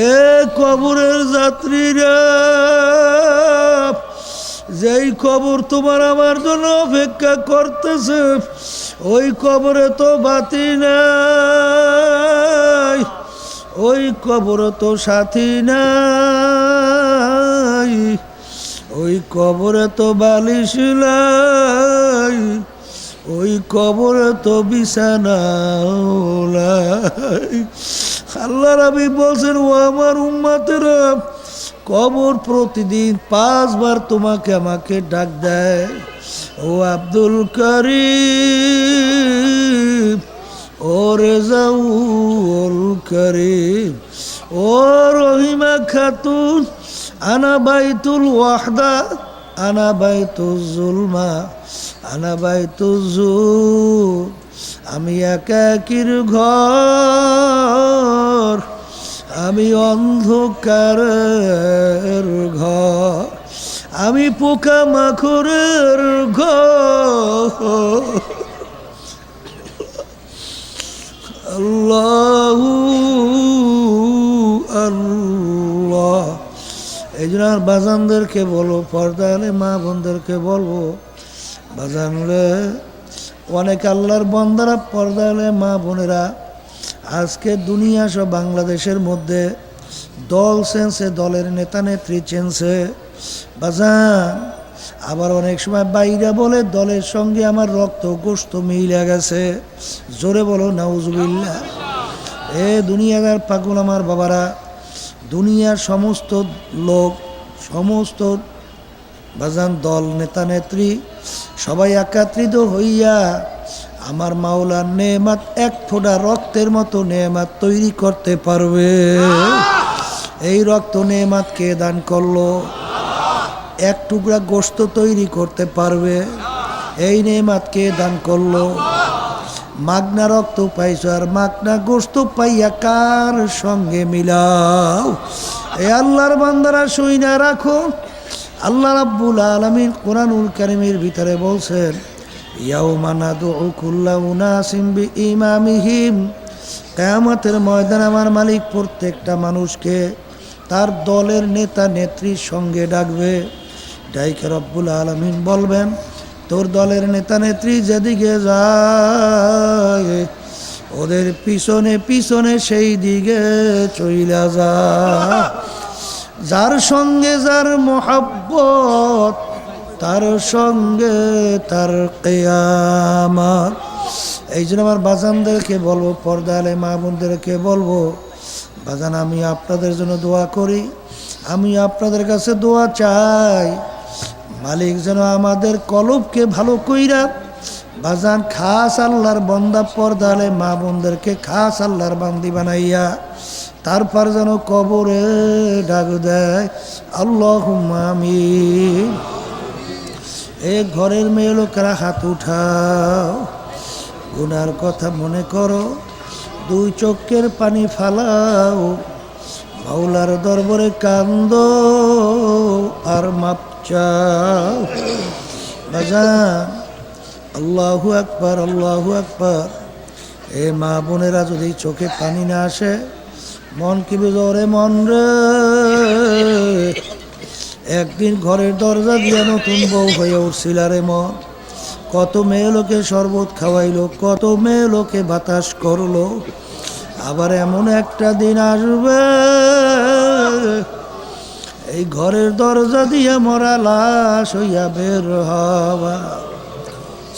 এ কবরের যাত্রীরা, যেই কবর তোমার আমার জন্য অপেক্ষা করতেছে, ওই কবরে তো বাতি নাই, ওই কবরে তো সাথী নাই, ওই কবরে তো বালিশ নাই, ওই কবরে তো বিছানা নাই। আল্লাহ রাবি বলছেন, ও আমার উম্মতেরা, কবর প্রতিদিন 5 বার তোমাকে আমাকে ডাক দেয়। ও আব্দুল করিম, ও রেজাউল করিম, ও রহিমা খাতুন, আনা বাইতুল ওয়াহদা, আনা বাইতুল জুলমা, আনা বাইতুল জুল, আমি একাকির ঘর, আমি অন্ধকারের ঘর, আমি পোকামাকড়ের ঘর। আল্লাহু আল্লাহ। এই জন্য আর বাজানদেরকে বলবো, পর্দালে মা বোনদেরকে বলবো, বাজান রে, অনেক আল্লাহর বন্দারা, পর্দালে মা বোনেরা আজকে দুনিয়া সব বাংলাদেশের মধ্যে দল চেনছে, দলের নেতা নেত্রী চেনছে বাজান। আবার অনেক সময় বাইরা বলে দলের সঙ্গে আমার রক্ত গোশত মিলে গেছে। জোরে বলো নাউজুবিল্লাহ। এ দুনিয়াদার পাগল আমার বাবারা, দুনিয়ার সমস্ত লোক, সমস্ত বাজান দল নেতা নেত্রী সবাই একত্রিত হইয়া আমার মাওলার নেয়ামত, এক ফোঁটা রক্তের মতো নেয়ামত তৈরি করতে পারবে। এই রক্ত নেয়ামত কে দান করলো? এক টুকরা গোশত তৈরি করতে পারবে? এই নেয়ামত কে দান করলো? মাগনা রক্ত পাইছো আর মাগনা গোশত পাইয়া কার সঙ্গে মিলাও? এই আল্লাহর বান্দারা শুইনা রাখো, আল্লাহ রাব্বুল আলামিন কোরআনুল কারীমের ভিতরে বলছেন, ইয়াউমা নাদউ কুল্লা উনাসিম বিইমামিহিম, কিয়ামতের ময়দানে আমার মালিক প্রত্যেকটা মানুষকে তার দলের নেতা নেত্রীর সঙ্গে ডাকবে। ডাইকে রব্বুল আলামিন বলবেন, তোর দলের নেতা নেত্রী যেদিকে যায় ওদের পিছনে পিছনে সেই দিকে চইলা যা। যার সঙ্গে যার মোহাব্বত তার সঙ্গে তার কিয়ামত। এই জন্য আমার বাজানদেরকে বলবো, পর্দালে মা বোনদেরকে বলবো, বাজান আমি আপনাদের জন্য দোয়া করি, আমি আপনাদের কাছে দোয়া চাই, মালিক যেন আমাদের কলবকে ভালো কইরা বাজান খাস আল্লাহর বান্দা, পর্দালে মা বোনদেরকে খাস আল্লাহর বান্দি বানাইয়া তারপর যেন কবরে ডাক দেয়। আল্লাহুম্মা আমিন। এ ঘরের মেয়ে লোকেরা হাত উঠাও, গুনার কথা মনে করো, দুই চোখের পানি ফালাও, মাওলার দরবারে কান্দো আর মাপ চাও। বাজান আল্লাহু আকবার, আল্লাহু আকবার। এ মা বোনেরা যদি চোখে পানি না আসে, মন কি বেজরে মন রে, একদিন ঘরের দরজা দিয়ে নতুন বউ হয়ে উঠছিল রে মন। কত মেয়ে লোকে শরবত খাওয়াইলো, কত মেয়ে লোকে বাতাস করলো, আবার এমন একটা দিন আসবে এই ঘরের দরজা দিয়ে মরা লাশ হইয়া বের হবা।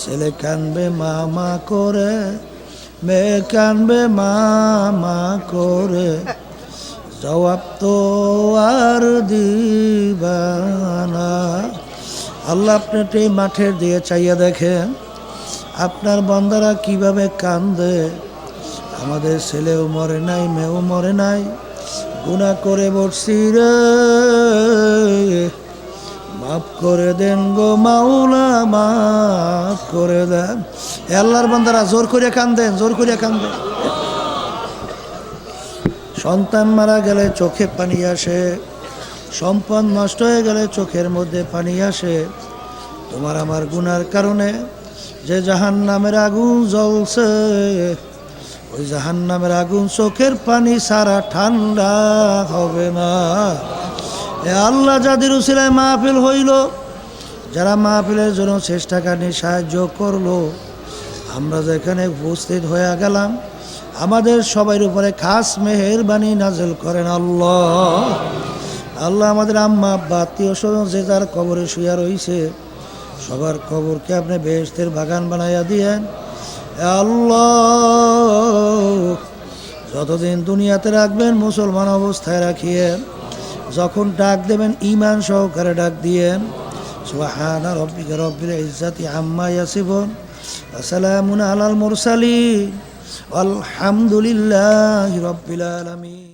ছেলে কানবে মামা করে, মেয়ে কানবে মামা করে, জবাব তো আর দিবানা। আল্লাহ আপনি এই মাঠের দিয়ে চাইয়া দেখেন আপনার বান্দারা কিভাবে কান্দে। আমাদের ছেলেও মরে নাই, মেয়েও মরে নাই, গুনাহ করে বসছি রে, মাফ করে দেন গো মাওলা, মাফ করে দেন। আল্লাহর বান্দারা জোর করে কান্দেন, জোর করে কান্দেন। সন্তান মারা গেলে চোখে পানি আসে, সম্পদ নষ্ট হয়ে গেলে চোখের মধ্যে পানি আসে। তোমার আমার গুনার কারণে যে জাহান্নামের আগুন জ্বলছে, ওই জাহান্নামের আগুন চোখের পানি ছাড়া ঠান্ডা হবে না। এ আল্লাহ যাদের উসিলায় মাহফিল হইল, যারা মাহফিলের জন্য চেষ্টাকারী সাহায্য করলো, আমরা যেখানে উপস্থিত হয়ে গেলাম, আমাদের সবার উপরে খাস মেহেরবানি নাজেল করেন আল্লাহ। আল্লাহ আমাদের আম্মা আব্বা আত্মীয় স্বজন যে যার কবরে শুয়া রয়েছে, সবার কবরকে আপনি বেহেশতের বাগান বানাইয়া দিয়েন আল্লাহ। যতদিন দুনিয়াতে রাখবেন মুসলমান অবস্থায় রাখিয়েন, যখন ডাক দেবেন ঈমান সহকারে ডাক দিয়েন। সুবহানা রাব্বিকা রব্বিল ইজ্জাতি আম্মা ইয়াসিফুন ওয়া সালামুন আলাল মুরসালিন আলহামদুলিল্লাহি রাব্বিল আলামিন।